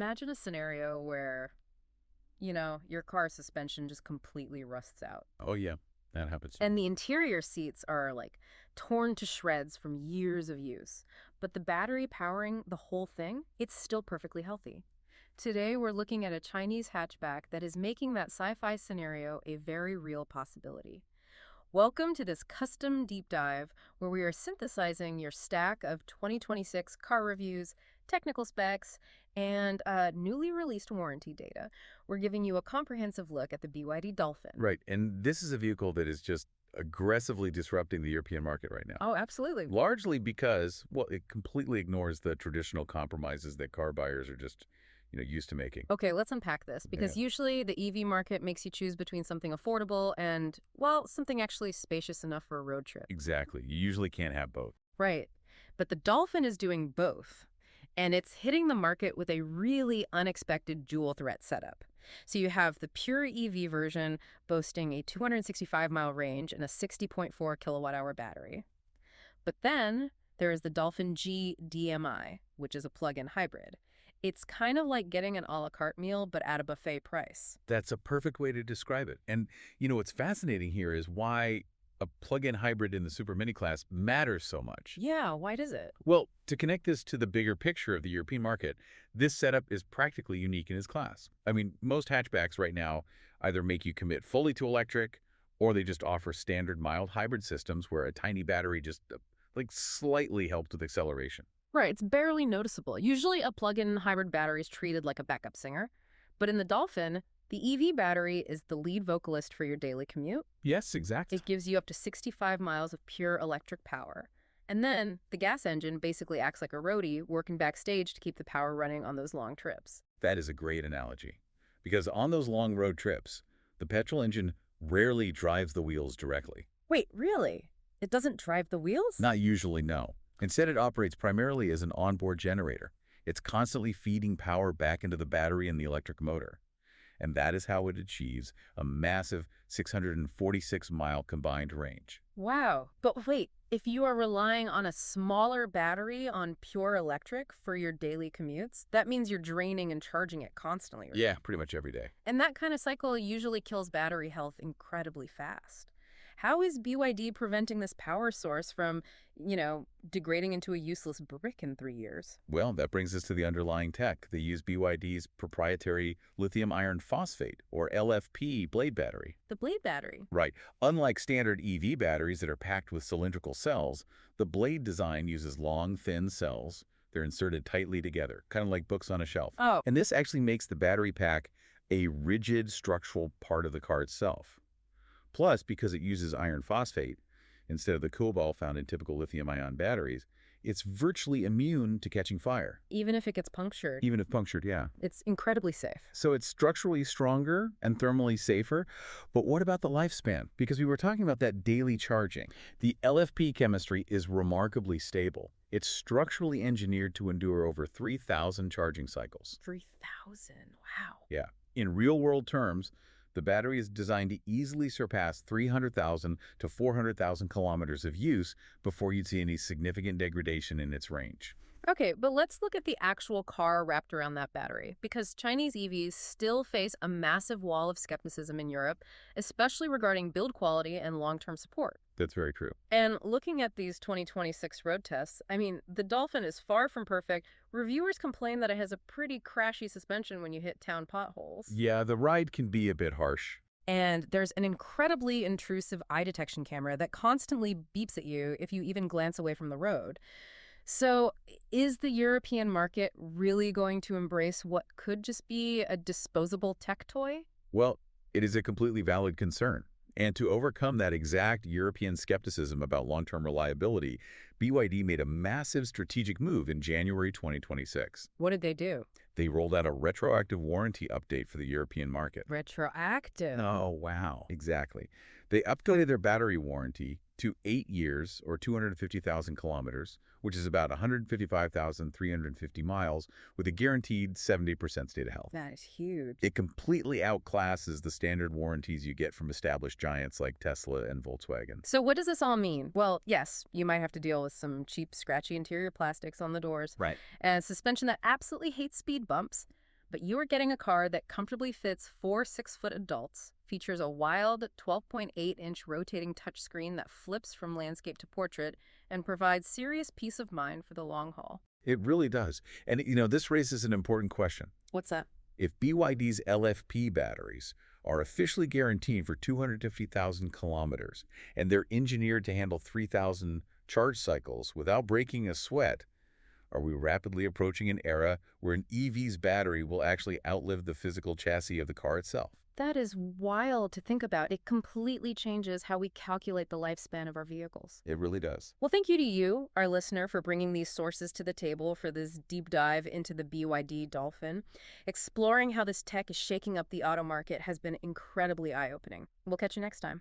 imagine a scenario where, your car suspension just completely rusts out. Oh, yeah, that happens. And the interior seats are like torn to shreds from years of use. But the battery powering the whole thing, it's still perfectly healthy. Today, we're looking at a Chinese hatchback that is making that sci-fi scenario a very real possibility. Welcome to this custom deep dive where we are synthesizing your stack of 2026 car reviews, technical specs, and newly released warranty data. We're giving you a comprehensive look at the BYD Dolphin. Right, and this is a vehicle that is just aggressively disrupting the European market right now. Oh, absolutely. Largely because, well, it completely ignores the traditional compromises that car buyers are just, used to making. Okay, let's unpack this because usually the EV market makes you choose between something affordable and, well, something actually spacious enough for a road trip. Exactly. You usually can't have both. Right. But the Dolphin is doing both. And it's hitting the market with a really unexpected dual threat setup. So you have the pure EV version boasting a 265-mile range and a 60.4 kilowatt-hour battery. But then there is the Dolphin G DMI, which is a plug-in hybrid. It's kind of like getting an a la carte meal, but at a buffet price. That's a perfect way to describe it. And, what's fascinating here is why a plug-in hybrid in the Super Mini class matters so much. Yeah, why does it? Well, to connect this to the bigger picture of the European market, this setup is practically unique in its class. I mean, most hatchbacks right now either make you commit fully to electric, or they just offer standard mild hybrid systems where a tiny battery just slightly helps with acceleration. Right, it's barely noticeable. Usually a plug-in hybrid battery is treated like a backup singer. But in the Dolphin, the EV battery is the lead vocalist for your daily commute. Yes, exactly. It gives you up to 65 miles of pure electric power. And then the gas engine basically acts like a roadie working backstage to keep the power running on those long trips. That is a great analogy. Because on those long road trips, the petrol engine rarely drives the wheels directly. Wait, really? It doesn't drive the wheels? Not usually, no. Instead, it operates primarily as an onboard generator. It's constantly feeding power back into the battery and the electric motor. And that is how it achieves a massive 646-mile combined range. Wow. But wait, if you are relying on a smaller battery on pure electric for your daily commutes, that means you're draining and charging it constantly, right? Yeah, pretty much every day. And that kind of cycle usually kills battery health incredibly fast. How is BYD preventing this power source from, degrading into a useless brick in 3 years? Well, that brings us to the underlying tech. They use BYD's proprietary Lithium Iron Phosphate, or LFP, blade battery. The blade battery. Right. Unlike standard EV batteries that are packed with cylindrical cells, the blade design uses long, thin cells. They're inserted tightly together, kind of like books on a shelf. Oh. And this actually makes the battery pack a rigid structural part of the car itself. Plus, because it uses iron phosphate instead of the cobalt found in typical lithium-ion batteries, it's virtually immune to catching fire. Even if it gets punctured. Even if punctured, yeah. It's incredibly safe. So it's structurally stronger and thermally safer. But what about the lifespan? Because we were talking about that daily charging. The LFP chemistry is remarkably stable. It's structurally engineered to endure over 3,000 charging cycles. 3,000? Wow. Yeah. In real-world terms, the battery is designed to easily surpass 300,000 to 400,000 kilometers of use before you'd see any significant degradation in its range. Okay, but let's look at the actual car wrapped around that battery, because Chinese EVs still face a massive wall of skepticism in Europe, especially regarding build quality and long-term support. That's very true. And looking at these 2026 road tests, the Dolphin is far from perfect. Reviewers complain that it has a pretty crashy suspension when you hit town potholes. Yeah, the ride can be a bit harsh. And there's an incredibly intrusive eye detection camera that constantly beeps at you if you even glance away from the road. So is the European market really going to embrace what could just be a disposable tech toy? Well, it is a completely valid concern. And to overcome that exact European skepticism about long-term reliability, BYD made a massive strategic move in January 2026. What did they do? They rolled out a retroactive warranty update for the European market. Retroactive? Oh, wow. Exactly. They updated their battery warranty to 8 years or 250,000 kilometers, which is about 155,350 miles, with a guaranteed 70% state of health. That is huge. It completely outclasses the standard warranties you get from established giants like Tesla and Volkswagen. So what does this all mean? Well, yes, you might have to deal with some cheap, scratchy interior plastics on the doors. Right. And suspension that absolutely hates speed bumps. But you are getting a car that comfortably fits four 6-foot adults, features a wild 12.8-inch rotating touchscreen that flips from landscape to portrait, and provides serious peace of mind for the long haul. It really does. And, this raises an important question. What's that? If BYD's LFP batteries are officially guaranteed for 250,000 kilometers, and they're engineered to handle 3,000 charge cycles without breaking a sweat, are we rapidly approaching an era where an EV's battery will actually outlive the physical chassis of the car itself? That is wild to think about. It completely changes how we calculate the lifespan of our vehicles. It really does. Well, thank you to you, our listener, for bringing these sources to the table for this deep dive into the BYD Dolphin. Exploring how this tech is shaking up the auto market has been incredibly eye-opening. We'll catch you next time.